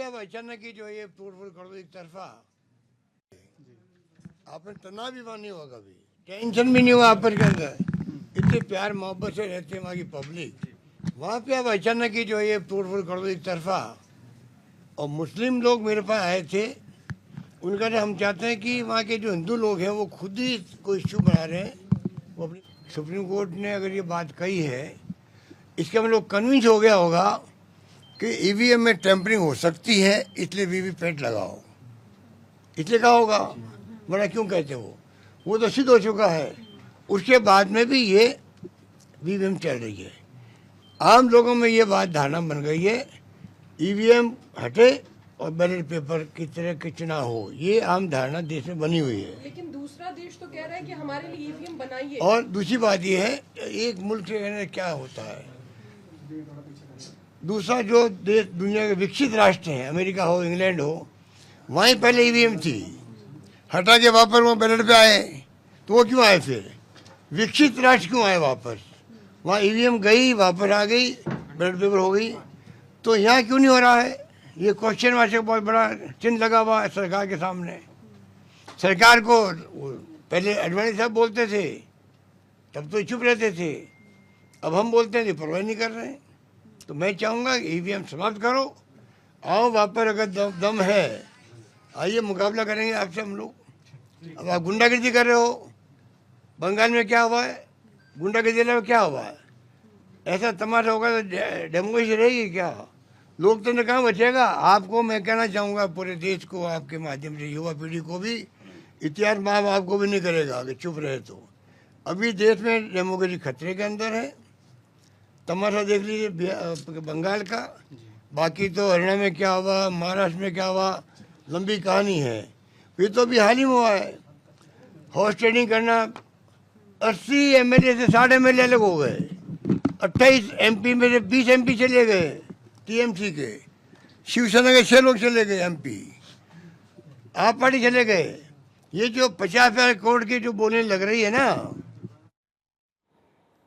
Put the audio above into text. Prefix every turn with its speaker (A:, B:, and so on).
A: अब अचानक ही जो ये तोड़फोड़ कर दो एक तरफा, आपने तनाव भी नहीं हुआ, कभी टेंशन भी नहीं हुआ आप पर के अंदर, इतने प्यार मोहब्बत से रहते हैं वहाँ की पब्लिक। वहाँ पे अब अचानक ही जो ये तोड़फोड़ कर दो एक तरफा। और मुस्लिम लोग मेरे पास आए थे, उनका तो हम चाहते हैं कि वहाँ के जो हिंदू लोग हैं वो खुद ही कोई इश्यू बना रहे हैं। वो अपनी सुप्रीम कोर्ट ने अगर ये बात कही है, इसके हम लोग कन्विंस हो गया होगा कि ईवीएम में टेम्परिंग हो सकती है, इसलिए वीवीपैट लगाओ, इसलिए कहा होगा, वरना क्यों कहते वो तो सिद्ध हो चुका है। उसके बाद में भी ये वीवीएम चल रही है। आम लोगों में ये बात धारणा बन गई है ईवीएम हटे और बैलेट पेपर की तरह के चुनाव हो, ये आम धारणा देश में बनी हुई है।
B: लेकिन दूसरा देश तो कह रहा है कि हमारे लिए ईवीएम बनाइए।
A: और दूसरी बात ये है, एक मुल्क के अंदर क्या होता है, दूसरा जो देश दुनिया के विकसित राष्ट्र हैं, अमेरिका हो इंग्लैंड हो, वहीं पहले ईवीएम थी, हटा के वापस वो बैलेट पे आए, तो वो क्यों आए फिर? विकसित राष्ट्र क्यों आए वापस? वहाँ ईवीएम गई, वापस आ गई, बैलेट पेपर हो गई, तो यहाँ क्यों नहीं हो रहा है? ये क्वेश्चन मार्क बहुत बड़ा चिन्ह लगा हुआ है सरकार के सामने। सरकार को पहले अडवाणी साहब बोलते थे, तब तो चुप रहते थे, अब हम बोलते हैं तो परवाह नहीं कर रहे हैं। तो मैं चाहूँगा ईवीएम समाप्त करो, आओ वापस, अगर दम है आइए मुकाबला करेंगे आपसे हम लोग। अब आप गुंडागर्दी कर रहे हो, बंगाल में क्या हुआ है, गुंडागर्दी में क्या हुआ है? ऐसा तमाशा होगा तो डेमोक्रेसी रहेगी क्या? लोकतंत्र कहाँ बचेगा? आपको मैं कहना चाहूँगा, पूरे देश को आपके माध्यम से, युवा पीढ़ी को भी, इतिहास माफ आपको भी नहीं करेगा कि चुप रहे तो। अभी देश में डेमोक्रेसी खतरे के अंदर है। तमाशा देख लीजिए बंगाल का, बाकी तो हरियाणा में क्या हुआ, महाराष्ट्र में क्या हुआ, लंबी कहानी है। ये तो अभी हाल ही में हुआ है, हॉर्स ट्रेडिंग करना, 80 एमएलए से 60 एमएलए अलग हो गए, 28 एमपी में से 20 एमपी चले गए टीएमसी के, शिवसेना के 6 लोग चले गए एमपी, आप पार्टी चले गए। ये जो 50,000 करोड़ की जो बोलने लग रही है ना,